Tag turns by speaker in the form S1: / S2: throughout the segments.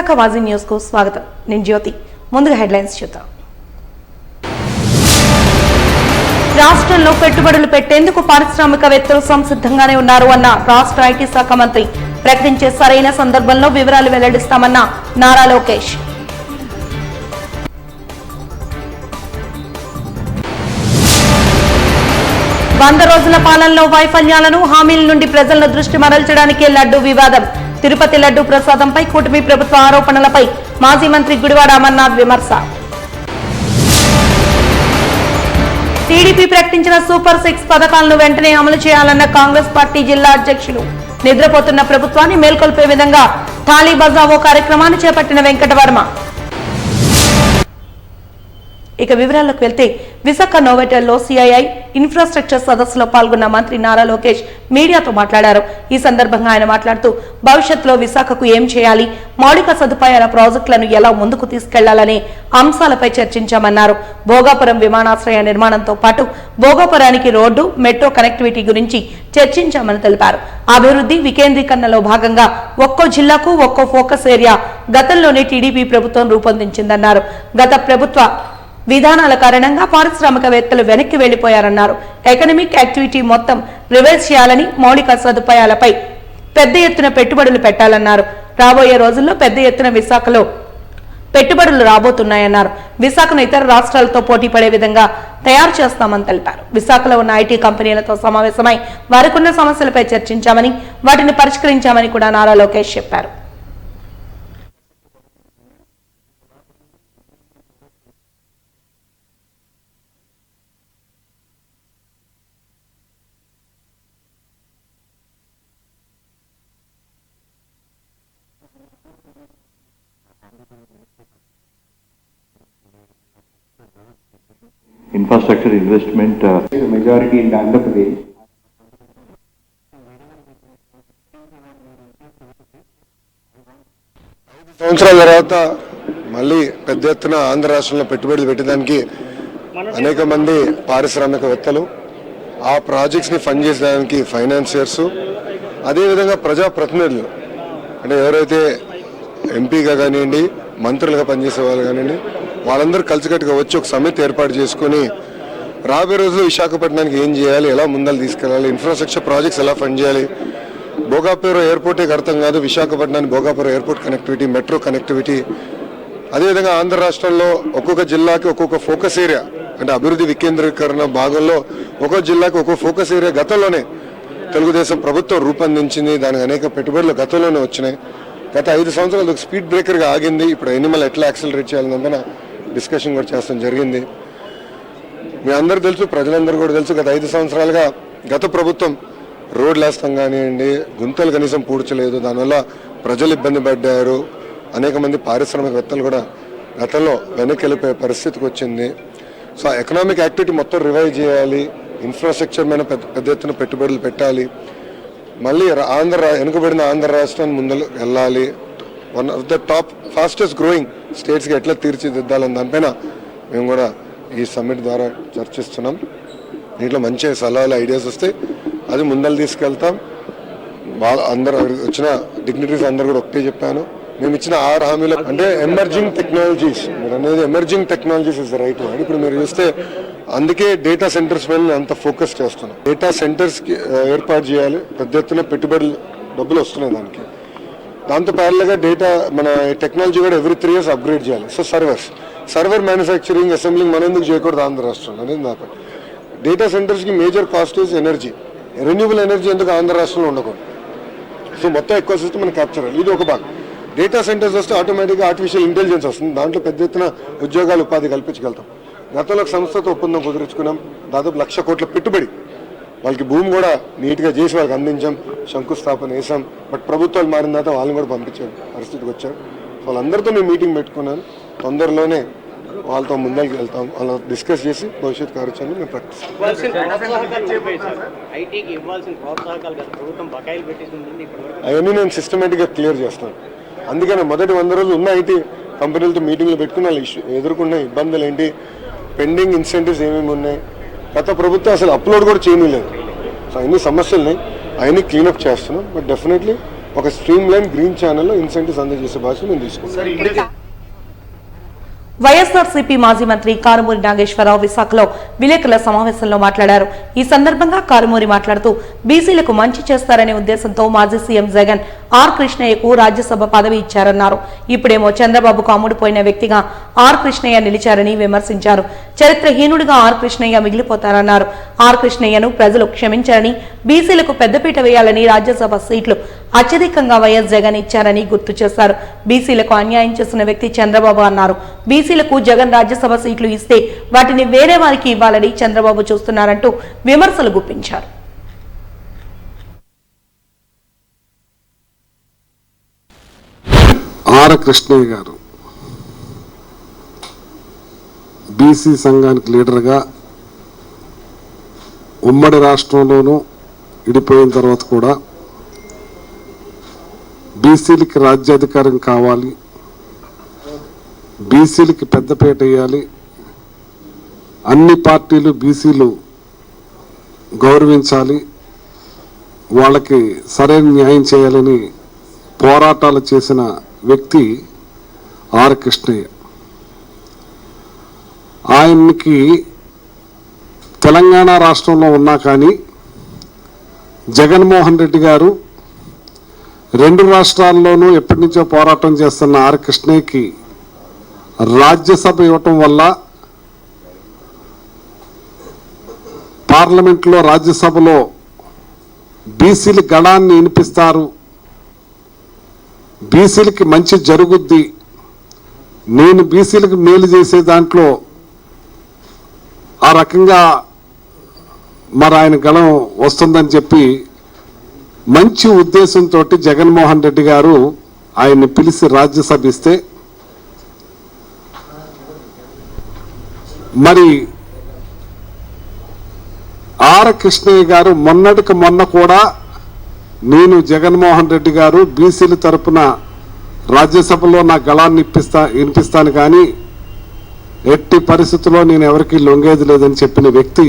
S1: Visakha వాజీ news కు స్వాగతం. నేను జ్యోతి. ముందుగా హెడ్లైన్స్ చూద్దాం. రాష్ట్రంలో పెట్టుబడులు పెట్టేందుకు పారిశ్రామికవేత్తలు సంసిద్ధంగానే ఉన్నారు అన్న రాష్ట్ర ఐటీ శాఖ మంత్రి. ప్రకటించే సరైన సందర్భంలో వివరాలు వెల్లడిస్తామన్న నారా లోకేష్. వంద రోజుల పాలనలో వైఫల్యాలను, హామీల నుండి ప్రజలను దృష్టి మరల్చడానికే లడ్డూ వివాదం. తిరుపతి లడ్డూ ప్రసాదంపై కూటమి ప్రభుత్వ ఆరోపణలపై మాజీ మంత్రి గుడివాడ అమర్నాథ్ విమర్శ. టీడీపీ ప్రకటించిన సూపర్ 6 పథకాలను వెంటనే అమలు చేయాలన్న కాంగ్రెస్ పార్టీ జిల్లా అధ్యక్షులు. నిద్రపోతున్న ప్రభుత్వాన్ని మేల్కొల్పే విధంగా థాళీ బజావో కార్యక్రమాన్ని చేపట్టిన వెంకటవర్మ. ఇక వివరాల్లోకి వెళ్తే, విశాఖ నోవెటల్లో సిఐఐ ఇన్ఫ్రాస్ట్రక్చర్ సదస్సులో పాల్గొన్న మంత్రి నారా లోకేష్ మీడియాతో మాట్లాడారు. ఈ సందర్భంగా ఆయన మాట్లాడుతూ భవిష్యత్తులో విశాఖకు ఏం చేయాలి, మౌలిక సదుపాయాల ప్రాజెక్టులను ఎలా ముందుకు తీసుకెళ్లాలనే అంశాలపై చర్చించామన్నారు. భోగాపురం విమానాశ్రయ నిర్మాణంతో పాటు భోగాపురానికి రోడ్డు, మెట్రో కనెక్టివిటీ గురించి చర్చించామని తెలిపారు. అభివృద్ధి వికేంద్రీకరణలో భాగంగా ఒక్కో జిల్లాకు ఒక్కో ఫోకస్ ఏరియా గతంలోనే టీడీపీ ప్రభుత్వం రూపొందించిందన్నారు. గత ప్రభుత్వ విధానాల కారణంగా పారిశ్రామికవేత్తలు వెనక్కి వెళ్లిపోయారన్నారు. ఎకనామిక్ యాక్టివిటీ మొత్తం రివైజ్ చేయాలని, మౌలిక సదుపాయాలపై పెద్ద ఎత్తున పెట్టుబడులు పెట్టాలన్నారు. రాబోయే రోజుల్లో పెద్ద ఎత్తున విశాఖలో పెట్టుబడులు రాబోతున్నాయన్నారు. విశాఖను ఇతర రాష్ట్రాలతో పోటీ పడే విధంగా తయారు చేస్తామని తెలిపారు. విశాఖలో ఉన్న ఐటీ కంపెనీలతో సమావేశమై వారికున్న సమస్యలపై చర్చించామని, వాటిని పరిష్కరించామని కూడా నారా లోకేష్ చెప్పారు.
S2: Infrastructure investment
S3: majority in Andhra Pradesh.
S4: సంవత్సరాల తర్వాత మళ్ళీ పెద్ద ఎత్తున ఆంధ్ర రాష్ట్రంలో పెట్టుబడులు పెట్టడానికి అనేక మంది పారిశ్రామికవేత్తలు, ఆ ప్రాజెక్ట్స్ని ఫండ్ చేసేదానికి ఫైనాన్సియర్స్, అదేవిధంగా ప్రజాప్రతినిధులు అంటే ఎవరైతే ఎంపీగా కానివ్వండి, మంత్రులుగా పనిచేసే వాళ్ళు కానివ్వండి, వాళ్ళందరూ కలిసికట్టుగా వచ్చి ఒక సమితి ఏర్పాటు చేసుకుని రాబోయే రోజుల్లో విశాఖపట్నానికి ఏం చేయాలి, ఎలా ముందలు తీసుకెళ్ళాలి, ఇన్ఫ్రాస్ట్రక్చర్ ప్రాజెక్ట్స్ ఎలా ఫండ్ చేయాలి, భోగాపురం ఎయిర్పోర్టే అర్థం కాదు, విశాఖపట్నానికి Bhogapuram airport connectivity, metro connectivity, అదేవిధంగా ఆంధ్ర రాష్ట్రంలో ఒక్కొక్క జిల్లాకి ఒక్కొక్క ఫోకస్ ఏరియా అంటే అభివృద్ధి వికేంద్రీకరణ భాగంలో ఒక్కొక్క జిల్లాకి ఒక్కొక్క ఫోకస్ ఏరియా గతంలోనే తెలుగుదేశం ప్రభుత్వం రూపొందించింది. దానికి అనేక పెట్టుబడులు గతంలోనే వచ్చినాయి. గత 5 సంవత్సరాలు ఒక స్పీడ్ బ్రేకర్గా ఆగింది. ఇప్పుడు ఎనిమల్ ఎట్లా యాక్సిలరేట్ చేయాలన్న డిస్కషన్ కూడా చేస్తాం జరిగింది. మీ అందరూ తెలుసు, ప్రజలందరూ కూడా తెలుసు, గత 5 సంవత్సరాలుగా గత ప్రభుత్వం రోడ్లు వేస్తాం కానివ్వండి, గుంతలు కనీసం పూడ్చలేదు. దానివల్ల ప్రజలు ఇబ్బంది పడ్డారు. అనేక మంది పారిశ్రామికవేత్తలు కూడా గతంలో వెనక్కి వెళ్ళిపోయే పరిస్థితికి వచ్చింది. సో ఎకనామిక్ యాక్టివిటీ మొత్తం రివైవ్ చేయాలి, ఇన్ఫ్రాస్ట్రక్చర్ మీద పెద్ద ఎత్తున పెట్టుబడులు పెట్టాలి, మళ్ళీ వెనుకబడిన ఆంధ్ర రాష్ట్రాన్ని ముందు వెళ్ళాలి, one of the top fastest growing స్టేట్స్కి ఎట్లా తీర్చిదిద్దాలని దానిపైన మేము కూడా ఈ సమ్మిట్ ద్వారా చర్చిస్తున్నాం. దీంట్లో మంచి సలహాలు, ఐడియాస్ వస్తే అది ముందలు తీసుకెళ్తాం. అందరూ వచ్చిన డిగ్నిటరీస్ అందరూ కూడా ఒకటే చెప్పాను, మేము ఇచ్చిన 6 హామీలు అంటే ఎమర్జింగ్ టెక్నాలజీస్, మీరు అనేది emerging technologies is the right word. ఇప్పుడు మీరు చూస్తే అందుకే డేటా సెంటర్స్ మీద అంత ఫోకస్ చేస్తున్నాం. డేటా సెంటర్స్కి ఏర్పాటు చేయాలి, పెద్ద ఎత్తున పెట్టుబడులు డబ్బులు వస్తున్నాయి దానికి. దాంతో ప్యారల్గా డేటా మన టెక్నాలజీ కూడా ఎవ్రీ 3 years అప్గ్రేడ్ చేయాలి. సో సర్వర్ మ్యానుఫ్యాక్చరింగ్, అసెంబ్లింగ్ మనం ఎందుకు చేయకూడదు ఆంధ్ర రాష్ట్రంలో అనేది నాకు. డేటా సెంటర్స్కి major cost is energy, renewable energy ఎందుకు ఆంధ్ర రాష్ట్రంలో ఉండకూడదు. సో మొత్తం ఎక్కువ సిస్టమ్ మనం క్యాప్చర్ అవ్వాలి, ఇది ఒక భాగం. డేటా సెంటర్స్ వస్తే ఆటోమేటిక్గా ఆర్టిఫిషియల్ ఇంటెలిజెన్స్ వస్తుంది, దాంట్లో పెద్ద ఎత్తున ఉద్యోగాలు, ఉపాధి కల్పించగలుగుతాం. గతంలో సంస్థతో ఒప్పందం కుదుర్చుకున్నాం, దాదాపు 1,00,000 కోట్ల పెట్టుబడి, వాళ్ళకి భూమి కూడా నీట్గా చేసి వాళ్ళకి అందించాం, శంకుస్థాపన వేసాం. బట్ ప్రభుత్వాలు మారిన తర్వాత వాళ్ళని కూడా పంపించే పరిస్థితికి వచ్చారు. వాళ్ళందరితో నేను మీటింగ్ పెట్టుకున్నాను, తొందరలోనే వాళ్ళతో ముందరికి వెళ్తాం, వాళ్ళ డిస్కస్ చేసి భవిష్యత్ కార్యాచరణ మేము ప్రకటిస్తాం. అవన్నీ నేను సిస్టమేటిక్గా క్లియర్ చేస్తాను. అందుకని మొదటి 100 రోజులు ఉన్న ఐటీ కంపెనీలతో మీటింగ్లు పెట్టుకుని వాళ్ళు ఎదుర్కొన్న ఇబ్బందులు ఏంటి, పెండింగ్ ఇన్సెంటివ్స్ ఏమేమి ఉన్నాయి, గత ప్రభుత్వం అసలు అప్లోడ్ కూడా చేయలేదు. సో అన్ని సమస్యలున్నాయి, అవన్నీ క్లీనప్ చేస్తున్నాం. బట్ డెఫినెట్లీ ఒక స్ట్రీమ్ లైన్ గ్రీన్ ఛానల్లో ఇన్సెంటివ్స్ అందజేసే బాధ్యత మేము తీసుకుంటాం.
S1: వైఎస్ఆర్సీపీ మాజీ మంత్రి కారుమూరి నాగేశ్వరరావు విశాఖలో విలేకరుల సమావేశంలో మాట్లాడారు. ఈ సందర్భంగా కారుమూరి మాట్లాడుతూ బీసీలకు మంచి చేస్తారనే ఉద్దేశంతో మాజీ సీఎం జగన్ ఆర్ కృష్ణయ్యకు రాజ్యసభ పదవి ఇచ్చారన్నారు. ఇప్పుడేమో చంద్రబాబుకు అమ్ముడుపోయిన వ్యక్తిగా ఆర్ కృష్ణయ్య నిలిచారని విమర్శించారు. చరిత్రహీనుడిగా ఆర్ కృష్ణయ్య మిగిలిపోతారన్నారు. ఆర్ కృష్ణయ్యను ప్రజలు క్షమించారని, బీసీలకు పెద్దపీట వేయాలని రాజ్యసభ సీట్లు అత్యధికంగా వైఎస్ జగన్ ఇచ్చారని గుర్తు చేశారు. బీసీలకు అన్యాయం చేసిన వ్యక్తి చంద్రబాబు అన్నారు. బీసీలకు జగన్ రాజ్యసభ సీట్లు ఇస్తే వాటిని వేరే వారికి ఇవ్వాలని చంద్రబాబు చూస్తున్నారంటూ విమర్శలు గుప్పించారు.
S2: ఆర్ కృష్ణయ్య గారు బీసీ సంఘానికి లీడర్గా ఉమ్మడి రాష్ట్రంలోనూ విడిపోయిన తర్వాత కూడా బీసీలకి రాజ్యాధికారం కావాలి, బీసీలకి పెద్దపీట వేయాలి, అన్ని పార్టీలు బీసీలు గౌరవించాలి, వాళ్ళకి సరైన న్యాయం చేయాలని పోరాటాలు చేసిన వ్యక్తి ఆర్ కృష్ణయ్య. ఆయనకి తెలంగాణ రాష్ట్రంలో ఉన్నా కానీ జగన్మోహన్ రెడ్డి గారు రెండు రాష్ట్రాల్లోనూ ఎప్పటి నుంచో పోరాటం చేస్తున్న ఆర్ కృష్ణయ్యకి రాజ్యసభ ఇవ్వటం వల్ల పార్లమెంట్లో రాజ్యసభలో బీసీల గళాన్ని వినిపిస్తారు, బీసీలకి మంచి జరుగుద్ది, నేను బీసీలకు మేలు చేసే దాంట్లో ఆ రకంగా మరి ఆయన గళం వస్తుందని చెప్పి మంచి ఉద్దేశంతో జగన్మోహన్ రెడ్డి గారు ఆయన్ని పిలిచి రాజ్యసభ ఇస్తే మరి ఆర్ కృష్ణయ్య గారు మొన్నటికి మొన్న కూడా నేను జగన్మోహన్ రెడ్డి గారు బీసీల తరపున రాజ్యసభలో నా గళాన్ని వినిపిస్తాను కానీ ఎట్టి పరిస్థితుల్లో నేను ఎవరికి లొంగేది లేదని చెప్పిన వ్యక్తి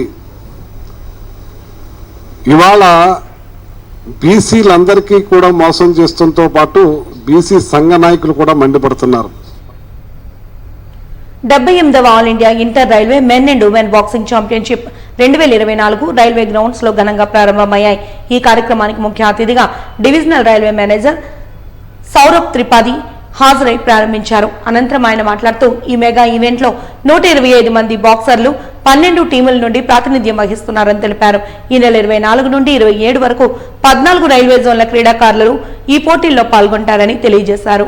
S2: ఇవాళ బీసీలందరికీ కూడా మోసం చేస్తుంతో పాటు బీసీ సంఘ నాయకులు కూడా మండిపడుతున్నారు.
S1: 78వ all India inter railway men and women boxing championship 2024 railway grounds లో ఘనంగా ప్రారంభమయ్యాయి. ఈ కార్యక్రమానికి ముఖ్య అతిథిగా divisional railway manager Saurabh Tripathi హాజరై ప్రారంభించారు. అనంతరం ఆయన మాట్లాడుతూ ఈ మెగా ఈవెంట్ లో 125 మంది బాక్సర్లు 12 టీముల నుండి ప్రాతినిధ్యం వహిస్తున్నారని తెలిపారు. ఈ నెల 24 నుండి 27 వరకు 14 రైల్వే జోన్ల క్రీడాకారులు ఈ పోటీల్లో పాల్గొంటారని తెలియజేశారు.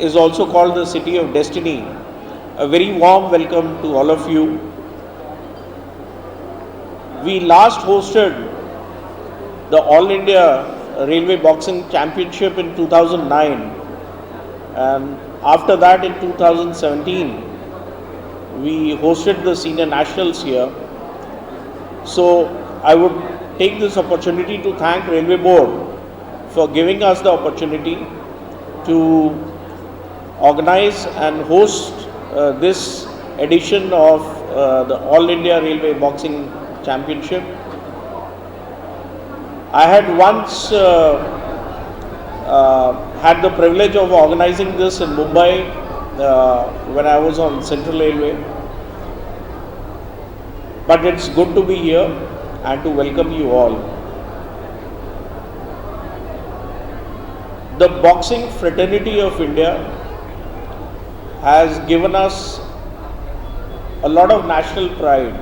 S5: Is also called the City of Destiny. A very warm welcome to all of you. We last hosted the All India Railway Boxing Championship in 2009, and after that in 2017 we hosted the Senior Nationals here. So I would take this opportunity to thank Railway Board for giving us the opportunity to organize and host this edition of the All India Railway Boxing Championship. I had once had the privilege of organizing this in Mumbai when I was on Central Railway, but it's good to be here and to welcome you all. the boxing fraternity of India has given us a lot of national pride.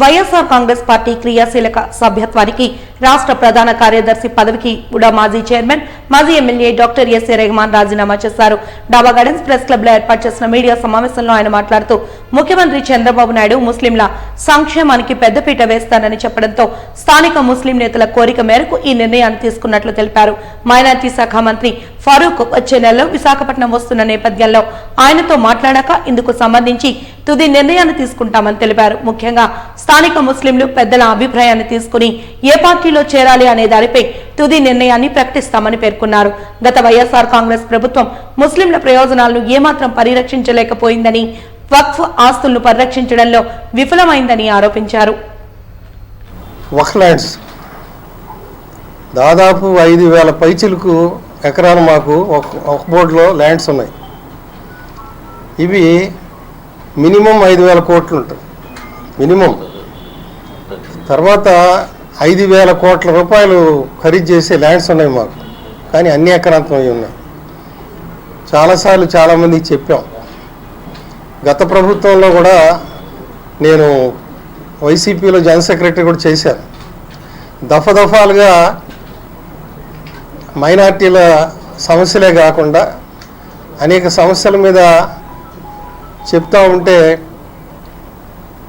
S1: YSR Congress party క్రియాశీలక సభ్యత్వానికి రాష్ట్ర ప్రధాన కార్యదర్శి పదవికి కూడా మాజీ chairman మాజీ MLA doctor SA Rahman రాజీనామా చేశారు. డాబా గార్డెన్స్ ప్రెస్ క్లబ్ లో ఏర్పాటు చేసిన మీడియా సమావేశంలో ఆయన మాట్లాడుతూ ముఖ్యమంత్రి చంద్రబాబు నాయుడు ముస్లింల సంక్షేమానికి పెద్దపీట వేస్తానని చెప్పడంతో స్థానిక ముస్లిం నేతల కోరిక మేరకు ఈ నిర్ణయాన్ని తీసుకున్నట్లు తెలిపారు. మైనార్టీ శాఖ మంత్రి ఫరూక్ వచ్చే నెలలో విశాఖపట్నం వస్తున్న నేపథ్యంలో ఆయనతో మాట్లాడాక ఇందుకు సంబంధించి తుది నిర్ణయాన్ని తీసుకుంటామని తెలిపారు. ముఖ్యంగా స్థానిక ముస్లింలు పెద్దల అభిప్రాయాన్ని తీసుకుని ఏ పార్టీలో చేరాలి అనే దానిపై తుది నిర్ణయాన్ని ప్రకటిస్తామని పేర్కొన్నారు. గత వైఎస్ఆర్ కాంగ్రెస్ ప్రభుత్వం ముస్లింల ప్రయోజనాలను ఏమాత్రం పరిరక్షించలేకపోయిందని, వక్ఫ్ ఆస్తులను పరిరక్షించడంలో విఫలమైందని ఆరోపించారు.
S6: వక్ఫ్ ల్యాండ్స్ దాదాపు 5,000 పైచిలకు ఎకరాలు మాకు ఒక బోర్డులో ల్యాండ్స్ ఉన్నాయి. ఇవి మినిమం 5,000 కోట్లు ఉంటుంది మినిమం. తర్వాత 5,000 కోట్ల రూపాయలు ఖరీదు చేసే ల్యాండ్స్ ఉన్నాయి మాకు, కానీ అన్ని ఎకరాంతం అయి ఉన్నాయి. చాలాసార్లు చాలామందికి చెప్పాం. గత ప్రభుత్వంలో కూడా నేను వైసీపీలో జనరల్ సెక్రటరీ కూడా చేశాను. దఫాలుగా మైనార్టీల సమస్యలే కాకుండా అనేక సమస్యల మీద చెప్తా ఉంటే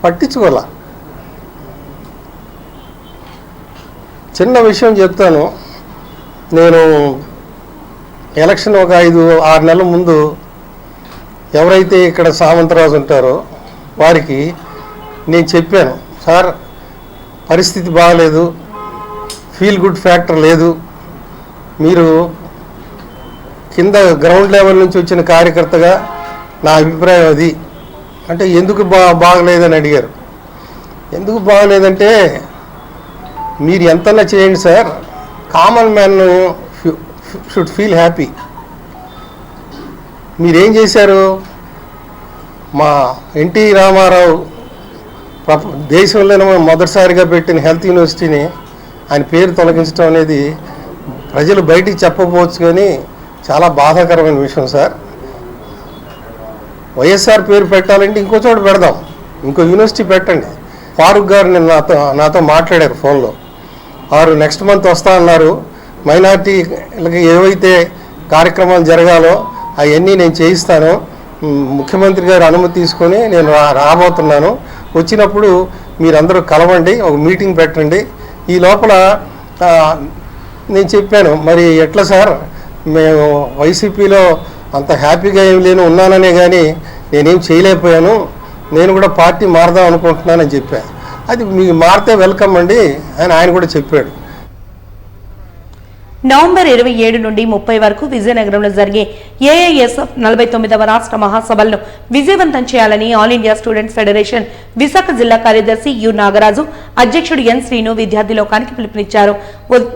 S6: పట్టించుకోలే. చిన్న విషయం చెప్తాను. నేను ఎలక్షన్ ఒక 5-6 నెలల ముందు ఎవరైతే ఇక్కడ సామంతరాజు ఉంటారో వారికి నేను చెప్పాను, సార్ పరిస్థితి బాగలేదు, ఫీల్ గుడ్ ఫ్యాక్టర్ లేదు, మీరు కింద గ్రౌండ్ లెవెల్ నుంచి వచ్చిన కార్యకర్తగా నా అభిప్రాయం అది అంటే ఎందుకు బాగలేదని అడిగారు. ఎందుకు బాగలేదంటే మీరు ఎంతన్నా చేయండి sir, common man should feel happy. మీరేం చేశారు? మా ఎన్టీ రామారావు దేశంలోనే మొదటిసారిగా పెట్టిన హెల్త్ యూనివర్సిటీని ఆయన పేరు తొలగించడం అనేది ప్రజలు బయటికి చెప్పకపోవచ్చు, కానీ చాలా బాధాకరమైన విషయం సార్. వైఎస్ఆర్ పేరు పెట్టాలంటే ఇంకో చోట పెడదాం, ఇంకో యూనివర్సిటీ పెట్టండి. ఫారూక్ గారు నేను నాతో మాట్లాడారు ఫోన్లో. వారు నెక్స్ట్ మంత్ వస్తా అన్నారు. మైనార్టీలకి ఏవైతే కార్యక్రమాలు జరగాలో అవన్నీ నేను చేయిస్తాను, ముఖ్యమంత్రి గారు అనుమతి తీసుకొని నేను రాబోతున్నాను, వచ్చినప్పుడు మీరందరూ కలవండి, ఒక మీటింగ్ పెట్టండి. ఈ లోపల నేను చెప్పాను, మరి ఎట్లా సార్, మేము వైసీపీలో అంత హ్యాపీగా ఏం లేను, ఉన్నాననే కానీ నేనేం చేయలేకపోయాను, నేను కూడా పార్టీ మారదాం అనుకుంటున్నానని చెప్పాను. అది మీకు మారితే వెల్కమ్ అండి అని ఆయన కూడా చెప్పాడు.
S1: నవంబర్ 27 నుండి 30 వరకు విజయనగరంలో జరిగే ఏఐఎస్ఎఫ్ 49వ రాష్ట్ర మహాసభలను విజయవంతం చేయాలని all India students federation Visakha జిల్లా కార్యదర్శి యు నాగరాజు, అధ్యక్షుడు ఎన్ శ్రీను విద్యార్థి లోకానికి పిలుపునిచ్చారు.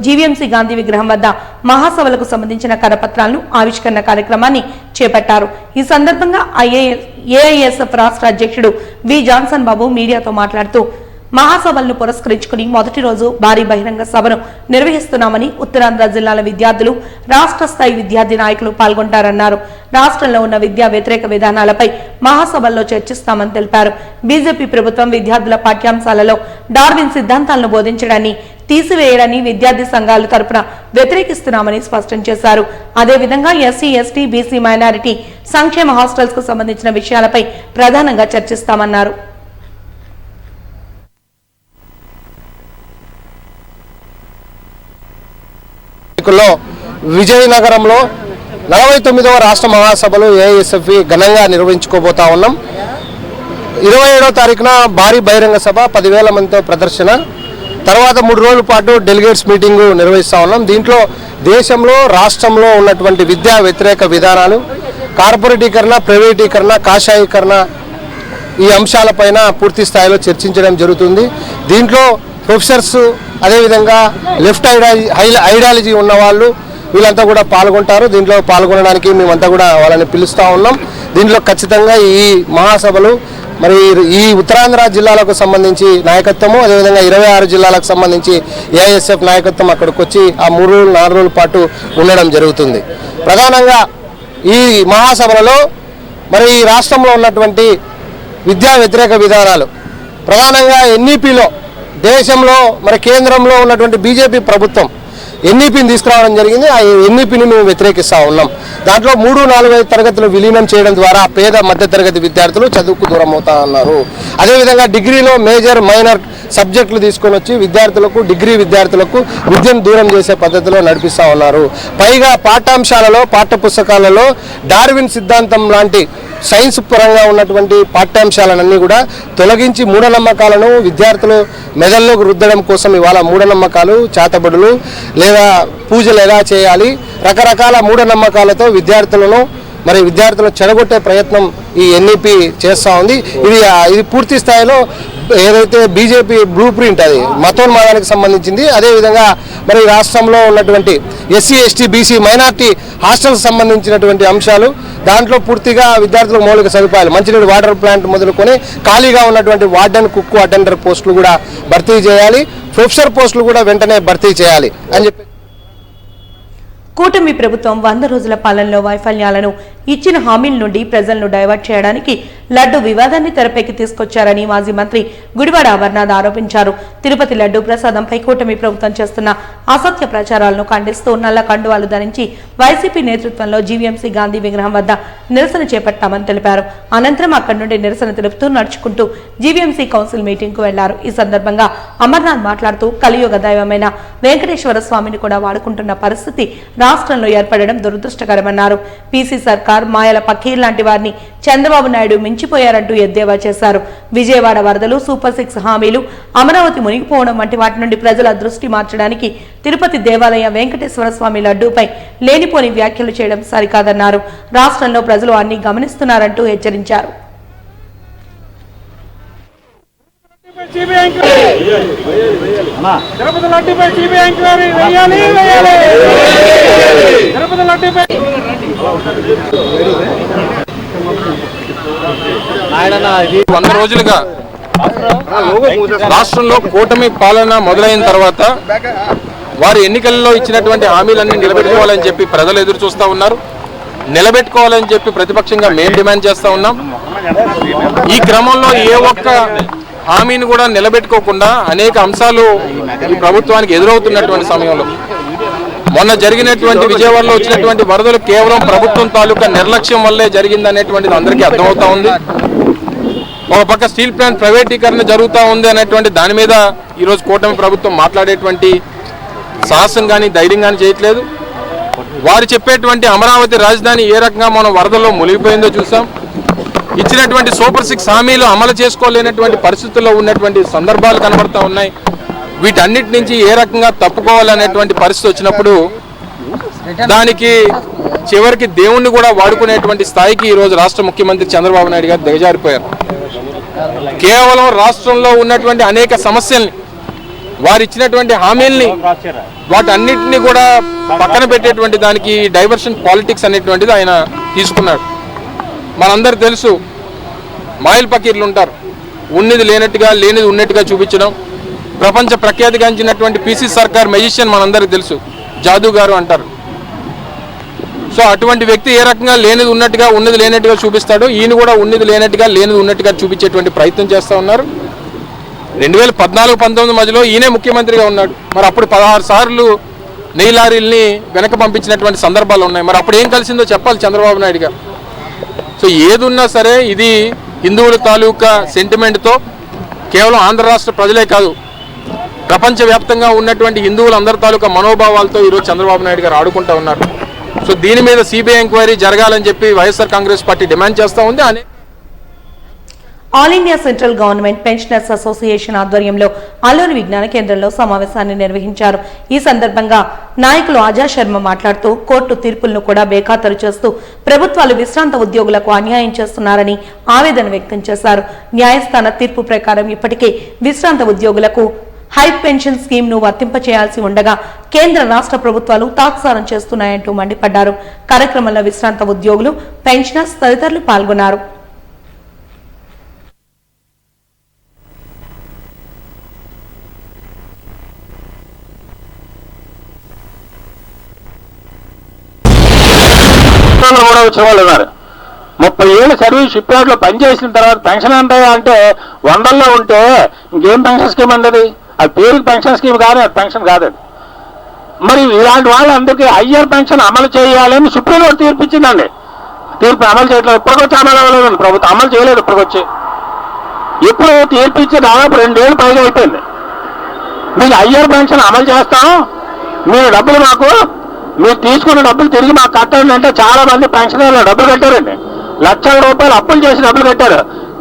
S1: జీవీఎంసీ గాంధీ విగ్రహం వద్ద మహాసభలకు సంబంధించిన కరపత్రాలను ఆవిష్కరణ కార్యక్రమాన్ని చేపట్టారు. ఈ సందర్భంగా ఏఐఎస్ఎఫ్ రాష్ట్ర అధ్యక్షుడు వి జాన్సన్ బాబు మీడియాతో మాట్లాడుతూ, మహాసభలను పురస్కరించుకుని మొదటి రోజు భారీ బహిరంగ సభను నిర్వహిస్తున్నామని, ఉత్తరాంధ్ర జిల్లాల విద్యార్థులు, రాష్ట్ర స్థాయి విద్యార్థి నాయకులు పాల్గొంటారన్నారు. రాష్ట్రంలో ఉన్న విద్యా వ్యతిరేక విధానాలపై మహాసభల్లో చర్చిస్తామని తెలిపారు. బీజేపీ ప్రభుత్వం విద్యార్థుల పాఠ్యాంశాలలో డార్విన్ సిద్ధాంతాలను బోధించడాన్ని తీసివేయడాన్ని విద్యార్థి సంఘాల తరపున వ్యతిరేకిస్తున్నామని స్పష్టం చేశారు. అదేవిధంగా ఎస్సీ, ఎస్టీ, బీసీ, మైనారిటీ సంక్షేమ హాస్టల్స్ కు సంబంధించిన విషయాలపై ప్రధానంగా చర్చిస్తామన్నారు.
S6: విజయనగరంలో 49వ రాష్ట్ర మహాసభలు ఏఐఎస్ఎఫ్ ఘనంగా నిర్వహించుకోబోతా ఉన్నాం. 27వ తారీఖున భారీ బహిరంగ సభ, 10,000 మందితో ప్రదర్శన, తర్వాత 3 రోజుల పాటు డెలిగేట్స్ మీటింగు నిర్వహిస్తూ ఉన్నాం. దీంట్లో దేశంలో, రాష్ట్రంలో ఉన్నటువంటి విద్యా వ్యతిరేక విధానాలు, కార్పొరేటీకరణ, ప్రైవేటీకరణ, కాషాయీకరణ, ఈ అంశాలపైన పూర్తి స్థాయిలో చర్చించడం జరుగుతుంది. దీంట్లో ప్రొఫెసర్స్, అదేవిధంగా లెఫ్ట్ ఐడియాలజీ ఉన్నవాళ్ళు వీళ్ళంతా కూడా పాల్గొంటారు. దీంట్లో పాల్గొనడానికి మేమంతా కూడా వాళ్ళని పిలుస్తూ ఉన్నాం. దీంట్లో ఖచ్చితంగా ఈ మహాసభలు మరి ఈ ఉత్తరాంధ్ర జిల్లాలకు సంబంధించి నాయకత్వము, అదేవిధంగా 26 జిల్లాలకు సంబంధించి ఏఐఎస్ఎఫ్ నాయకత్వం అక్కడికి వచ్చి ఆ 3 రోజులు 4 రోజుల పాటు ఉండడం జరుగుతుంది. ప్రధానంగా ఈ మహాసభలలో మరి ఈ రాష్ట్రంలో ఉన్నటువంటి విద్యా వ్యతిరేక విధానాలు, ప్రధానంగా ఎన్ఈపిలో దేశంలో మరి కేంద్రంలో ఉన్నటువంటి బీజేపీ ప్రభుత్వం ఎన్ఈపిని తీసుకురావడం జరిగింది. ఆ ఎన్ఈపిని మేము వ్యతిరేకిస్తూ ఉన్నాం. దాంట్లో 3, 4, 5 తరగతులు విలీనం చేయడం ద్వారా పేద మధ్యతరగతి విద్యార్థులు చదువుకు దూరం అవుతా ఉన్నారు. అదేవిధంగా డిగ్రీలో మేజర్ మైనర్ సబ్జెక్టులు తీసుకొని వచ్చి విద్యార్థులకు, డిగ్రీ విద్యార్థులకు విద్యను దూరం చేసే పద్ధతిలో నడిపిస్తూ ఉన్నారు. పైగా పాఠ్యాంశాలలో, పాఠ్యపుస్తకాలలో డార్విన్ సిద్ధాంతం లాంటి సైన్స్ పరంగా ఉన్నటువంటి పాఠ్యాంశాలన్నీ కూడా తొలగించి మూఢనమ్మకాలను విద్యార్థులు మెదల్లోకి రుద్దడం కోసం ఇవాళ మూఢనమ్మకాలు, చేతబడులు లేదా పూజలు ఎలా చేయాలి, రకరకాల మూఢనమ్మకాలతో విద్యార్థులను చెడగొట్టే ప్రయత్నం ఈ ఎన్ఈపి చేస్తూ ఉంది. ఇది పూర్తి స్థాయిలో ఏదైతే బీజేపీ బ్లూ ప్రింట్, అది మతోన్మాదానికి సంబంధించింది. అదేవిధంగా మరి రాష్ట్రంలో ఉన్నటువంటి SC, ST, BC, minority hostels సంబంధించినటువంటి అంశాలు, దాంట్లో పూర్తిగా విద్యార్థులకు మౌలిక సదుపాయాలు, మంచినీటి వాటర్ ప్లాంట్ మొదలుకొని ఖాళీగా ఉన్నటువంటి వార్డెన్, కుక్, అటెండర్ పోస్టులు కూడా భర్తీ చేయాలి, ప్రొఫెసర్ పోస్టులు కూడా వెంటనే భర్తీ చేయాలి అని చెప్పి
S1: కూటమి ప్రభుత్వం 100 రోజుల పాలనలో వైఫల్యాలను, ఇచ్చిన హామీల నుండి ప్రజలను డైవర్ట్ చేయడానికి లడ్డు వివాదాన్ని తెరపైకి తీసుకొచ్చారని మాజీ మంత్రి గుడివాడ అమర్నాథ్ ఆరోపించారు. తిరుపతి లడ్డు ప్రసాదంపై కూటమి ప్రభుత్వం చేస్తున్న అసత్య ప్రచారాలను ఖండిస్తూ నల్ల కండువాలు ధరించి వైసీపీ నేతృత్వంలో జీవీఎంసీ గాంధీ విగ్రహం వద్ద నిరసన చేపట్టామని తెలిపారు. అనంతరం అక్కడి నుండి నిరసన తెలుపుతూ నడుచుకుంటూ జీవీఎంసీ కౌన్సిల్ మీటింగ్ కు వెళ్లారు. ఈ సందర్భంగా అమర్నాథ్ మాట్లాడుతూ కలియుగ దైవమైన వెంకటేశ్వర స్వామిని కూడా వాడుకుంటున్న పరిస్థితి రాష్ట్రంలో ఏర్పడడం దురదృష్టకరమన్నారు. పీసీ సర్కార్, మాయల పకీర్ లాంటి వారిని చంద్రబాబు నాయుడు మించిపోయారంటూ ఎద్దేవా చేశారు. విజయవాడ వరదలు, సూపర్ 6 హామీలు, అమరావతి మునిగిపోవడం వంటి వాటి నుండి ప్రజల దృష్టి మార్చడానికి తిరుపతి దేవాలయ వెంకటేశ్వర స్వామి లడ్డూపై లేనిపోని వ్యాఖ్యలు చేయడం సరికాదన్నారు. రాష్ట్రంలో ప్రజలు అన్ని గమనిస్తున్నారంటూ హెచ్చరించారు.
S7: వంద రోజులుగా రాష్ట్రంలో కూటమి పాలన మొదలైన తర్వాత వారు ఎన్నికల్లో ఇచ్చినటువంటి హామీలన్నీ నిలబెట్టుకోవాలని చెప్పి ప్రజలు ఎదురు చూస్తూ ఉన్నారు. నిలబెట్టుకోవాలని చెప్పి ప్రతిపక్షంగా మేము డిమాండ్ చేస్తూ ఉన్నాం. ఈ క్రమంలో ఏ ఒక్క హామీని కూడా నిలబెట్టుకోకుండా అనేక అంశాలు ఈ ప్రభుత్వానికి ఎదురవుతున్నటువంటి సమయంలో మొన్న జరిగినటువంటి విజయవాడలో వచ్చినటువంటి వరదలు కేవలం ప్రభుత్వం తాలూకా నిర్లక్ష్యం వల్లే జరిగిందనేటువంటిది అందరికీ అర్థమవుతా ఉంది. ఒక పక్క స్టీల్ ప్లాంట్ ప్రైవేటీకరణ జరుగుతూ ఉంది అనేటువంటి దాని మీద ఈరోజు కూటమి ప్రభుత్వం మాట్లాడేటువంటి సాహసం కానీ ధైర్యం కానీ చేయట్లేదు. వారు చెప్పేటువంటి అమరావతి రాజధాని ఏ రకంగా మనం వరదల్లో మునిగిపోయిందో చూసాం. ఇచ్చినటువంటి సూపర్ 6 హామీలు అమలు చేసుకోలేనటువంటి పరిస్థితుల్లో ఉన్నటువంటి సందర్భాలు కనబడతా ఉన్నాయి. వీటన్నిటి నుంచి ఏ రకంగా తప్పుకోవాలనేటువంటి పరిస్థితి వచ్చినప్పుడు దానికి చివరికి దేవుణ్ణి కూడా వాడుకునేటువంటి స్థాయికి ఈరోజు రాష్ట్ర ముఖ్యమంత్రి చంద్రబాబు నాయుడు గారు దిగజారిపోయారు. కేవలం రాష్ట్రంలో ఉన్నటువంటి అనేక సమస్యల్ని, వారు ఇచ్చినటువంటి హామీల్ని, వాటన్నిటిని కూడా పక్కన పెట్టేటువంటి దానికి డైవర్షన్ పాలిటిక్స్ అనేటువంటిది ఆయన తీసుకున్నాడు. మనందరూ తెలుసు, మాయల్ పకీర్లు ఉంటారు, ఉన్నది లేనట్టుగా లేనిది ఉన్నట్టుగా చూపించడం. ప్రపంచ ప్రఖ్యాతిగాంచినటువంటి పీసీ సర్కార్ మెజిషియన్ మనందరికీ తెలుసు, జాదూ గారు అంటారు. సో అటువంటి వ్యక్తి ఏ రకంగా లేనిది ఉన్నట్టుగా ఉన్నది లేనట్టుగా చూపిస్తాడో ఈయన కూడా ఉన్నది లేనట్టుగా లేనిది ఉన్నట్టుగా చూపించేటువంటి ప్రయత్నం చేస్తూ ఉన్నారు. 2014-19 మధ్యలో ఈయనే ముఖ్యమంత్రిగా ఉన్నాడు. మరి అప్పుడు 16 సార్లు నెయ్యి లారీల్ని వెనక పంపించినటువంటి సందర్భాలు ఉన్నాయి. మరి అప్పుడు ఏం కలిసిందో చెప్పాలి చంద్రబాబు నాయుడు గారు. సో ఏదున్నా సరే ఇది హిందువుల తాలూకా సెంటిమెంట్తో కేవలం ఆంధ్ర రాష్ట్ర ప్రజలే కాదు, ప్రపంచవ్యాప్తంగా ఉన్నటువంటి హిందువులందరి తాలూకా మనోభావాలతో ఈరోజు చంద్రబాబు నాయుడు గారు ఆడుకుంటూ ఉన్నారు. సో దీని మీద సిబిఐ ఎంక్వైరీ జరగాలని చెప్పి వైఎస్ఆర్ కాంగ్రెస్ పార్టీ డిమాండ్ చేస్తూ ఉంది.
S1: All India central government pensioners association ఆధ్వర్యంలో అల్లూరి విజ్ఞాన కేంద్రంలో సమావేశాన్ని నిర్వహించారు. ఈ సందర్భంగా నాయకులు ఆజా శర్మ మాట్లాడుతూ కోర్టు తీర్పులను కూడా బేఖాతరు చేస్తూ ప్రభుత్వాలు విశ్రాంత ఉద్యోగులకు అన్యాయం చేస్తున్నారని ఆవేదన వ్యక్తం చేశారు. న్యాయస్థాన తీర్పు ప్రకారం ఇప్పటికే విశ్రాంత ఉద్యోగులకు హై పెన్షన్ స్కీమ్ ను వర్తింపచేయాల్సి ఉండగా కేంద్ర రాష్ట్ర ప్రభుత్వాలు తాత్సారం చేస్తున్నాయంటూ మండిపడ్డారు. కార్యక్రమంలో విశ్రాంత ఉద్యోగులు, పెన్షనర్స్ తదితరులు పాల్గొన్నారు.
S8: వందలు కూడా వచ్చిన వాళ్ళు ఉన్నారు. 30 ఏళ్ళు సర్వీస్ షిప్ యార్డ్లో పనిచేసిన తర్వాత పెన్షన్ ఎంత అంటే 100లో ఉంటే ఇంకేం పెన్షన్ స్కీమ్ అన్నది? అది పేరుకి పెన్షన్ స్కీమ్ కాదు, అది పెన్షన్ కాదు. మరి ఇలాంటి వాళ్ళందరికీ హయ్యర్ పెన్షన్ అమలు చేయాలని సుప్రీంకోర్టు తీర్పు ఇచ్చిందండి. తీర్పు అమలు చేయట్లేదు, ఇప్పటికొచ్చి అమలు అవ్వలేదండి. ప్రభుత్వం అమలు చేయలేదు ఇప్పటికొచ్చి. ఇప్పుడు తీర్పు ఇచ్చి దాదాపు 2 ఏళ్ళు పైగా అయిపోయింది. మీకు హయ్యర్ పెన్షన్ అమలు చేస్తాం, మీరు డబ్బులు మాకు, మీరు తీసుకున్న డబ్బులు తిరిగి మాకు కట్టండి అంటే చాలా మంది పెన్షనర్లు డబ్బులు కట్టారండి. లక్షల రూపాయలు అప్పులు చేసి డబ్బులు కట్టారు.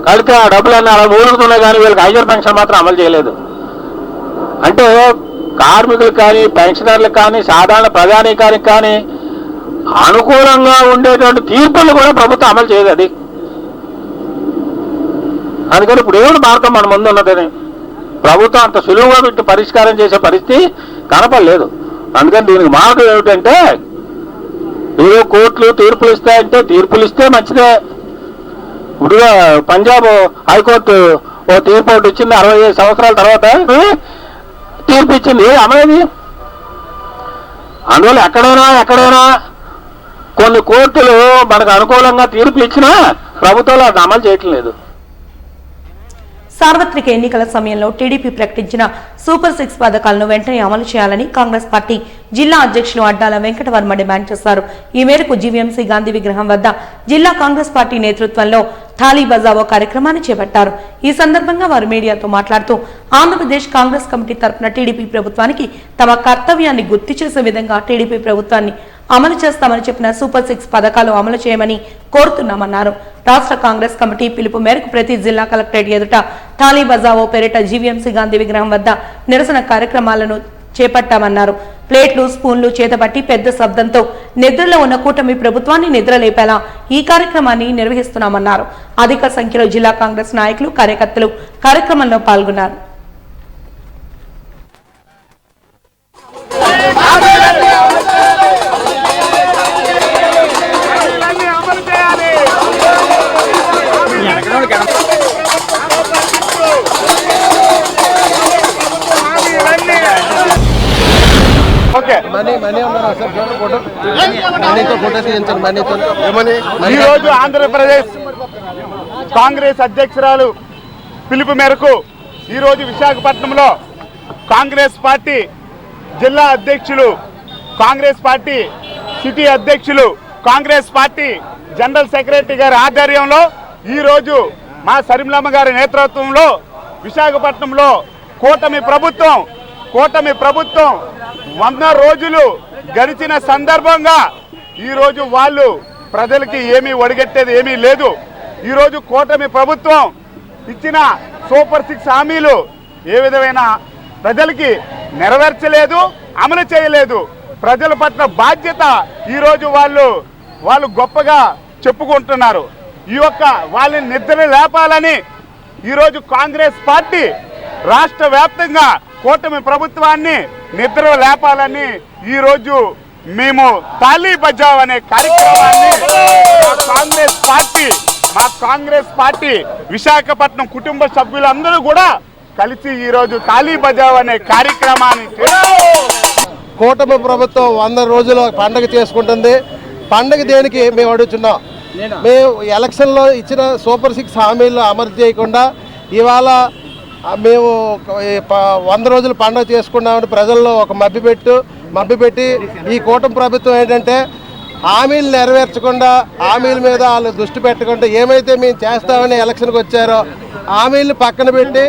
S8: కడితే ఆ డబ్బులన్నీ అలా ఊరుకుతున్నాయి, కానీ వీళ్ళకి హయ్యర్ పెన్షన్ మాత్రం అమలు చేయలేదు. అంటే కార్మికులకు కానీ, పెన్షనర్లకు కానీ, సాధారణ ప్రజానీకానికి కానీ అనుకూలంగా ఉండేటువంటి తీర్పులు కూడా ప్రభుత్వం అమలు చేయదు. అది అందుకని ఇప్పుడు ఏమిటి మార్గం మన ముందు ఉన్నదని ప్రభుత్వం అంత సులువుగా పెట్టి పరిష్కారం చేసే పరిస్థితి కనపడలేదు. అందుకని దీనికి మార్గం ఏమిటంటే, ఏదో కోర్టులు తీర్పులు ఇస్తాయంటే తీర్పులు ఇస్తే మంచిదే. ఇప్పుడు పంజాబ్ హైకోర్టు ఓ తీర్పు ఒకటి ఇచ్చింది 65 సంవత్సరాల తర్వాత తీర్పు ఇచ్చింది, అమలేది. అందువల్ల ఎక్కడైనా కొన్ని కోర్టులు మనకు అనుకూలంగా తీర్పులు ఇచ్చినా ప్రభుత్వాలు అది అమలు చేయటం లేదు.
S1: సార్వత్రిక ఎన్నికల సమయంలో టీడీపీ ప్రకటించిన సూపర్ 6 పథకాలను వెంటనే అమలు చేయాలని కాంగ్రెస్ పార్టీ జిల్లా అధ్యక్షులు అడ్డాల వెంకటవర్మ డిమాండ్ చేశారు. ఈ మేరకు జీవీఎంసీ గాంధీ విగ్రహం వద్ద జిల్లా కాంగ్రెస్ పార్టీ నేతృత్వంలో థాలీ బజావో కార్యక్రమాన్ని చేపట్టారు. ఈ సందర్భంగా వారు మీడియాతో మాట్లాడుతూ ఆంధ్రప్రదేశ్ కాంగ్రెస్ కమిటీ తరఫున టీడీపీ ప్రభుత్వానికి తమ కర్తవ్యాన్ని గుర్తు చేసే విధంగా టీడీపీ ప్రభుత్వాన్ని అమలు చేస్తామని చెప్పిన సూపర్ 6 పథకాలు అమలు చేయమని కోరుతున్నామన్నారు. రాష్ట్ర కాంగ్రెస్ కమిటీ పిలుపు మేరకు ప్రతి జిల్లా కలెక్టరేట్ ఎదుట థాలీ బజావో పేరిట జీవీఎంసీ గాంధీ విగ్రహం వద్ద నిరసన కార్యక్రమాలను చేపట్టామన్నారు. ప్లేట్లు, స్పూన్లు చేతబట్టి పెద్ద శబ్దంతో నిద్రలో ఉన్న కూటమి ప్రభుత్వాన్ని నిద్రలేపేలా ఈ కార్యక్రమాన్ని నిర్వహిస్తున్నామన్నారు. అధిక సంఖ్యలో జిల్లా కాంగ్రెస్ నాయకులు, కార్యకర్తలు కార్యక్రమంలో పాల్గొన్నారు.
S9: ఈరోజు ఆంధ్రప్రదేశ్ కాంగ్రెస్ అధ్యక్షురాలు పిలుపు మేరకు ఈరోజు విశాఖపట్నంలో కాంగ్రెస్ పార్టీ జిల్లా అధ్యక్షులు, కాంగ్రెస్ పార్టీ సిటీ అధ్యక్షులు, కాంగ్రెస్ పార్టీ జనరల్ సెక్రటరీ గారి ఆధ్వర్యంలో ఈరోజు మా సరిమలమ్మ గారి నేతృత్వంలో విశాఖపట్నంలో కూటమి ప్రభుత్వం 100 రోజులు గడిచిన సందర్భంగా ఈరోజు వాళ్ళు ప్రజలకి ఏమీ ఒడిగట్టేది ఏమీ లేదు. ఈరోజు కూటమి ప్రభుత్వం ఇచ్చిన సూపర్ 6 హామీలు ఏ విధమైన ప్రజలకి నెరవేర్చలేదు, అమలు చేయలేదు. ప్రజల పట్ల బాధ్యత ఈరోజు వాళ్ళు గొప్పగా చెప్పుకుంటున్నారు. ఈ యొక్క వాళ్ళని నిద్ర లేపాలని ఈరోజు కాంగ్రెస్ పార్టీ రాష్ట్ర వ్యాప్తంగా కూటమి ప్రభుత్వాన్ని నిద్ర లేపాలని ఈరోజు మేము తాళీ బజావ్ అనే కార్యక్రమాన్ని మా కాంగ్రెస్ పార్టీ విశాఖపట్నం కుటుంబ సభ్యులందరూ కూడా కలిసి ఈరోజు తాళీ బజావ్ అనే కార్యక్రమాన్ని
S6: కూటమి ప్రభుత్వం 100 రోజుల పండగ చేసుకుంటుంది. పండగ దేనికి మేము అడుగుతున్నాం. మేము ఎలక్షన్లో ఇచ్చిన సూపర్ 6 హామీలు అమలు చేయకుండా ఇవాళ మేము 100 రోజులు పండుగ చేసుకున్నామని ప్రజల్లో ఒక మభ్యపెట్టి ఈ కూటమి ప్రభుత్వం ఏంటంటే హామీలు నెరవేర్చకుండా, హామీల మీద వాళ్ళు దృష్టి పెట్టకుండా ఏమైతే మేము చేస్తామని ఎలక్షన్కి వచ్చారో హామీలు పక్కన పెట్టి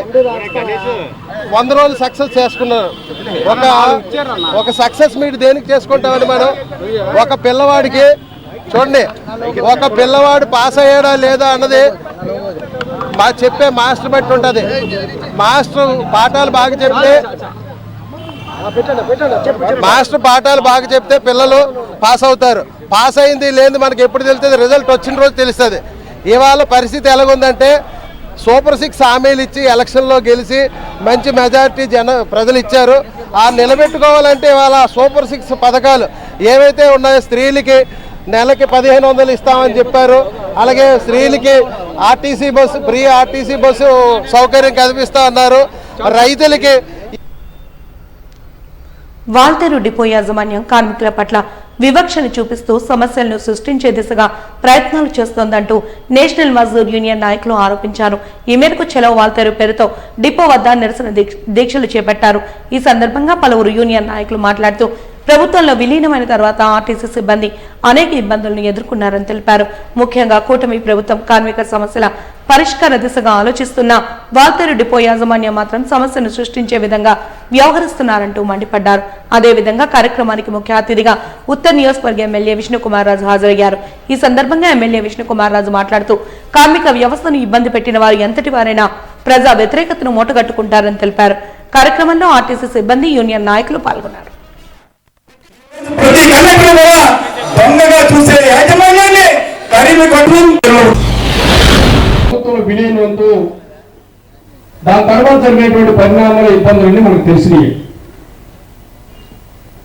S6: 100 రోజులు సక్సెస్ చేసుకున్నారు. ఒక సక్సెస్ మీట్ దేనికి చేసుకుంటామని మనం ఒక పిల్లవాడికి చూడండి, ఒక పిల్లవాడు పాస్ అయ్యాడా లేదా అన్నది చెప్పే మాస్టర్ బట్టి ఉంటుంది. మాస్టర్ పాఠాలు బాగా చెప్తే పిల్లలు పాస్ అవుతారు. పాస్ అయింది లేదు మనకి ఎప్పుడు తెలుస్తుంది? రిజల్ట్ వచ్చిన రోజు తెలుస్తుంది. ఇవాళ పరిస్థితి ఎలాగుందంటే సూపర్ 6 హామీలు ఇచ్చి ఎలక్షన్లో గెలిచి మంచి మెజారిటీ ప్రజలు ఇచ్చారు. ఆ నిలబెట్టుకోవాలంటే ఇవాళ సూపర్ 6 పథకాలు ఏవైతే ఉన్నాయో స్త్రీలకి నెలకి 1500 ఇస్తామని చెప్పారు. అలాగే స్త్రీలకి RTC bus, free RTC bus సౌకర్యం కల్పిస్తా అన్నారు. రైతులకి
S1: వాల్తేరు డిపో యాజమాన్యం కార్మికుల పట్ల వివక్షను చూపిస్తూ సమస్యలను సృష్టించే దిశగా ప్రయత్నాలు చేస్తోందంటూ నేషనల్ మజ్దూర్ యూనియన్ నాయకులు ఆరోపించారు. ఈ మేరకు చలో వాల్తేరు పేరుతో డిపో వద్ద నిరసన దీక్షలు చేపట్టారు. ఈ సందర్భంగా పలువురు యూనియన్ నాయకులు మాట్లాడుతూ ప్రభుత్వంలో విలీనమైన తర్వాత ఆర్టీసీ సిబ్బంది అనేక ఇబ్బందులను ఎదుర్కొన్నారని తెలిపారు. ముఖ్యంగా కూటమి ప్రభుత్వం కార్మిక సమస్యల పరిష్కార దిశగా ఆలోచిస్తున్న వాల్తేరు డిపో యాజమాన్యం మాత్రం సమస్యను సృష్టించే విధంగా వ్యవహరిస్తున్నారంటూ మండిపడ్డారు. అదేవిధంగా కార్యక్రమానికి ముఖ్య అతిథిగా ఉత్తర నియోజకవర్గ ఎమ్మెల్యే విష్ణుకుమార్ రాజు హాజరయ్యారు. ఈ సందర్భంగా ఎమ్మెల్యే విష్ణుకుమార్ రాజు మాట్లాడుతూ కార్మిక వ్యవస్థను ఇబ్బంది పెట్టిన వారు ఎంతటి వారైనా ప్రజా వ్యతిరేకతను మూటగట్టుకుంటారని తెలిపారు. కార్యక్రమంలో ఆర్టీసీ సిబ్బంది యూనియన్ నాయకులు పాల్గొన్నారు.
S10: ప్రతి కండక్టర్ కూడా దొంగగా చూసే యాజమాన్యాన్ని ప్రభుత్వం విలీనంతో దాని తర్వాత జరిగినటువంటి పరిణామాల ఇబ్బందులన్నీ మనకు తెలిసినాయి.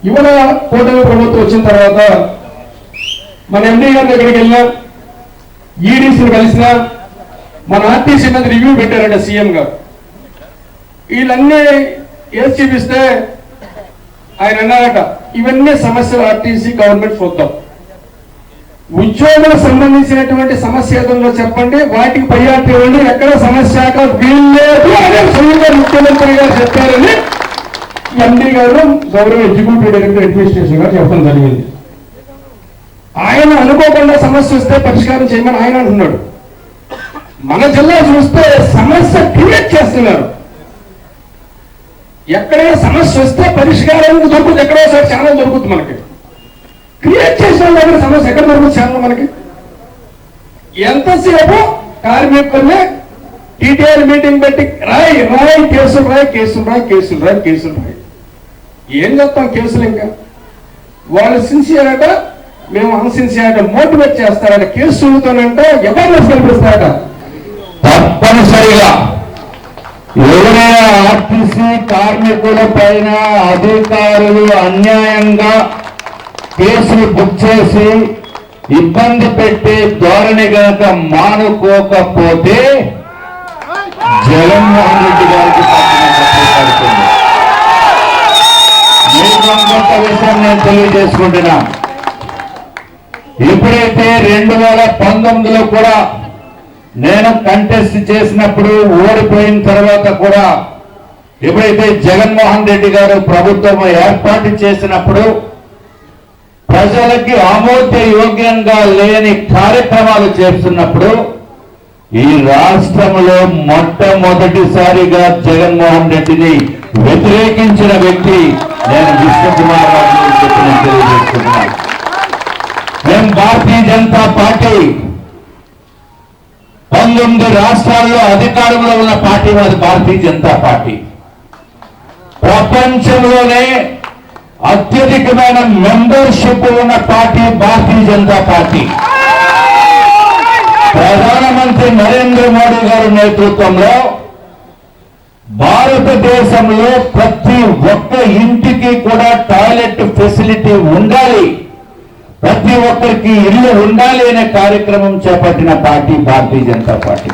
S10: ఇవాళ కూటమి ప్రభుత్వం వచ్చిన తర్వాత మన ఎండీ గారి దగ్గరికి వెళ్ళినా, ఈడీసీని కలిసినా, మన ఆర్టీసీ మీద రివ్యూ పెట్టారంట సీఎం గారు. వీళ్ళన్నీ ఏది చూపిస్తే ఆయన అన్నారట, ఇవన్నీ సమస్యలు ఆర్టీసీ గవర్నమెంట్ చూద్దాం, ఉద్యోగులకు సంబంధించినటువంటి సమస్య ఏదో చెప్పండి, వాటికి ప్రయారిటీ ఇవ్వండి, ఎక్కడ సమస్య వీల్లేదు అనే స్వయంగా ముఖ్యమంత్రి గారు చెప్పారని ఎండీ గారు గౌరవ ఎగ్జిక్యూటివ్ డైరెక్టర్ అడ్మినిస్ట్రేషన్ గారు చెప్పడం జరిగింది. ఆయన అనుకోకుండా సమస్య వస్తే పరిష్కారం చేయమని ఆయన అంటున్నాడు. మన జిల్లా చూస్తే సమస్య క్రియేట్ చేస్తున్నారు. ఎక్కడైనా సమస్య వస్తే పరిష్కారానికి దొరుకుతుంది, ఎక్కడోసారి ఛానల్ దొరుకుతుంది. మనకి క్రియేట్ చేసిన దగ్గర సమస్య ఎక్కడ దొరుకుతుంది ఛానల్ మనకి? ఎంతసేపు కార్మికుల్ని టీటీఆర్ మీటింగ్ పెట్టి రాయి కేసులు రాయి ఏం చెప్తాం కేసులు? ఇంకా వాళ్ళు సిన్సియర్ అట, మేము అన్సిన్సియర్ అట మోటివేట్ చేస్తారట. కేసులతోనంటే అవేర్నెస్ కల్పిస్తారట. తప్పనిసరిగా ఎవరైనా ఆర్టీసీ కార్మికుల పైన అధికారులు అన్యాయంగా కేసులు బుక్ చేసి ఇబ్బంది పెట్టే ధోరణి గనక మానుకోకపోతే జగన్మోహన్ రెడ్డి గారికి విషయం నేను తెలియజేసుకుంటున్నా. ఎప్పుడైతే 2019లో కూడా నేను కంటెస్ట్ చేసినప్పుడు ఓడిపోయిన తర్వాత కూడా ఎప్పుడైతే జగన్మోహన్ రెడ్డి గారు ప్రభుత్వం ఏర్పాటు చేసినప్పుడు ప్రజలకి ఆమోదయోగ్యంగా లేని కార్యక్రమాలు చేస్తున్నప్పుడు ఈ రాష్ట్రంలో మొట్టమొదటిసారిగా జగన్మోహన్ రెడ్డిని వ్యతిరేకించిన వ్యక్తి నేను విష్ణుకుమార్ రాజు చెప్పిన తెలియజేస్తున్నాను. మేము భారతీయ జనతా పార్టీ 19 రాష్ట్రాల్లో అధికారంలో ఉన్న పార్టీ అది భారతీయ జనతా పార్టీ. ప్రపంచంలోనే అత్యధికమైన మెంబర్షిప్ ఉన్న పార్టీ భారతీయ జనతా పార్టీ. ప్రధానమంత్రి నరేంద్ర మోడీ గారి నేతృత్వంలో భారతదేశంలో ప్రతి ఒక్క ఇంటికి కూడా టాయిలెట్ ఫెసిలిటీ ఉండాలి, ప్రతి ఒక్కరికి ఇల్లు ఉండాలి అనే కార్యక్రమం చేపట్టిన పార్టీ భారతీయ జనతా పార్టీ.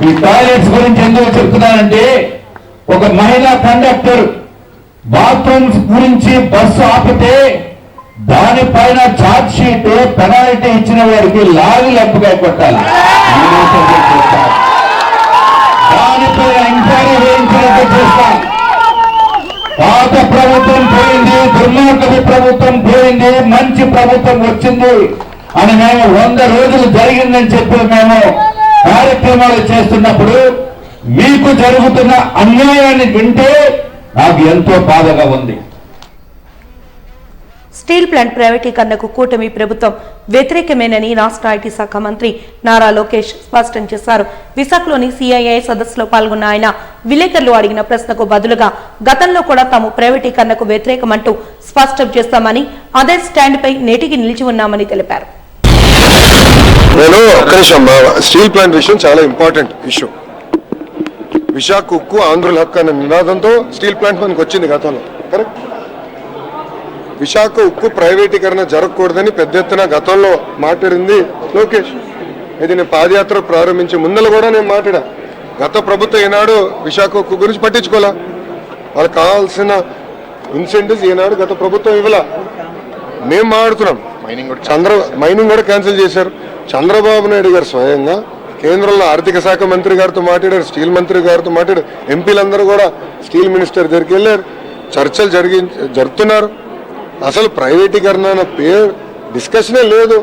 S10: ఈ టాయిలెట్స్ గురించి ఎందుకు చెప్తున్నానంటే, ఒక మహిళా కండక్టర్ బాత్రూమ్స్ గురించి బస్సు ఆపితే దానిపైన ఛార్జ్ షీట్ పెనాల్టీ ఇచ్చిన వారికి లాగి లెప్పుగా కొట్టాలి. దానిపైన ఎంక్వైరీ వేయించినట్టు చేస్తాం. పాత ప్రభుత్వం పోయింది, దుర్మార్గపు ప్రభుత్వం పోయింది, మంచి ప్రభుత్వం వచ్చింది అని మేము 100 రోజులు జరిగిందని చెప్పి మేము కార్యక్రమాలు చేస్తున్నప్పుడు మీకు జరుగుతున్న అన్యాయాన్ని వింటే నాకు ఎంతో బాధగా ఉంది.
S1: స్టీల్ ప్లాంట్ ప్రైవేటీకరణకు కూటమి ప్రభుత్వం వ్యతిరేకమేనని రాష్ట్ర ఐటీ శాఖ మంత్రి నారా లోకేష్ స్పష్టం చేశారు. విశాఖలోని సిఐఐ సదస్సులో పాల్గొన్న ఆయన విలేకరులు అడిగిన ప్రశ్నకు బదులుగా గతంలో కూడా తాము ప్రైవేటీకరణకు వ్యతిరేకమంటూ స్పష్టం చేస్తామని, అదే స్టాండ్ పై నేటికి నిలిచి ఉన్నామని తెలిపారు.
S4: స్టీల్ ప్లాంట్ విషయం చాలా ఇంపార్టెంట్ ఇష్యూ. విశాఖ ఉక్కు ఆంధ్రుల హక్కు అనే నినాదంతో స్టీల్ ప్లాంట్ మనకు వచ్చింది గతంలో. కరెక్ట్. విశాఖ ఉక్కు ప్రైవేటీకరణ జరగకూడదని పెద్ద ఎత్తున గతంలో మాట్లాడింది లోకేష్. ఇది నేను పాదయాత్ర ప్రారంభించే ముందర కూడా నేను మాట్లాడా. గత ప్రభుత్వం ఈనాడు విశాఖ ఉక్కు గురించి పట్టించుకోలే. వాళ్ళకి కావాల్సిన ఇన్సెంటివ్స్ ఈనాడు గత ప్రభుత్వం ఇవ్వాల. మేము మాట్లాడుతున్నాం. మైనింగ్ కూడా క్యాన్సిల్ చేశారు. చంద్రబాబు నాయుడు గారు స్వయంగా కేంద్రంలో ఆర్థిక శాఖ మంత్రి గారితో మాట్లాడారు, స్టీల్ మంత్రి గారితో మాట్లాడారు, ఎంపీలందరూ కూడా స్టీల్ మినిస్టర్ దగ్గరికి వెళ్ళారు, చర్చలు జరుపుతున్నారు. అసలు ప్రైవేటీకరణ అన్న పేరు డిస్కషనే లేదు.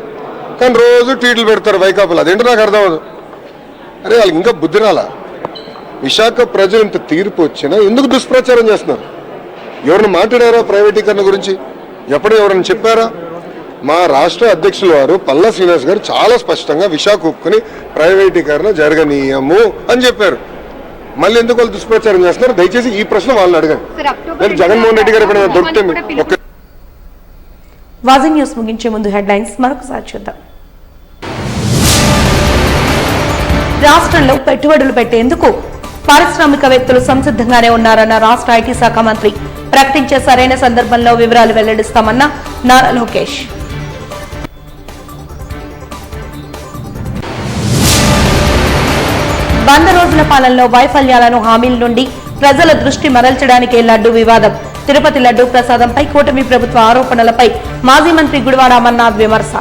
S4: కానీ రోజు ట్వీట్లు పెడతారు వైకాపాలు. అదేంటో నాకు అర్థం అవ్వదు. అరే వాళ్ళకి ఇంకా బుద్ధి రాలా? విశాఖ ప్రజలు ఇంత తీర్పు వచ్చినా ఎందుకు దుష్ప్రచారం చేస్తున్నారు? ఎవరిని మాట్లాడారా ప్రైవేటీకరణ గురించి? ఎవరైనా చెప్పారా? మా రాష్ట్ర అధ్యక్షుల వారు పల్లా శ్రీనివాస్ గారు చాలా స్పష్టంగా విశాఖ ఉక్కుని ప్రైవేటీకరణ జరగనీయము అని చెప్పారు. మళ్ళీ ఎందుకు వాళ్ళు దుష్ప్రచారం చేస్తున్నారు? దయచేసి ఈ ప్రశ్న వాళ్ళని అడగండి. జగన్మోహన్ రెడ్డి గారు ఎప్పుడైనా దొరికితే.
S1: వాజీ న్యూస్ ముగించే ముందు హెడ్లైన్స్ మరొకసారి చూద్దాం. రాష్ట్రంలో పెట్టుబడులు పెట్టేందుకు పారిశ్రామికవేత్తలు సంసిద్ధంగానే ఉన్నారన్న రాష్ట్ర ఐటీ శాఖ మంత్రి. ప్రకటించే సరైన సందర్భంలో వివరాలు వెల్లడిస్తామన్న నారా లోకేష్. 100 రోజుల పాలనలో వైఫల్యాలను హామీల నుండి ప్రజల దృష్టి మరల్చడానికే లడ్డు వివాదం. తిరుపతి లడ్డు ప్రసాదంపై కూటమి ప్రభుత్వ ఆరోపణలపై మాజీ మంత్రి గుడివాడ అమర్నాథ్ విమర్శ.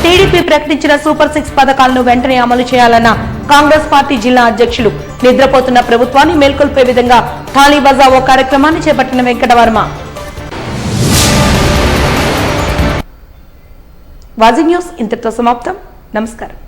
S1: టీడీపీ ప్రకటించిన సూపర్ 6 పథకాలను వెంటనే అమలు చేయాలన్న కాంగ్రెస్ పార్టీ జిల్లా అధ్యక్షులు. నిద్రపోతున్న ప్రభుత్వాన్ని మేల్కొల్పే విధంగా థాళీ బజావో కార్యక్రమాన్ని చేపట్టిన వెంకటవర్మ. వాజీ న్యూస్ ఇంతటితో సమాప్తం. నమస్కారం.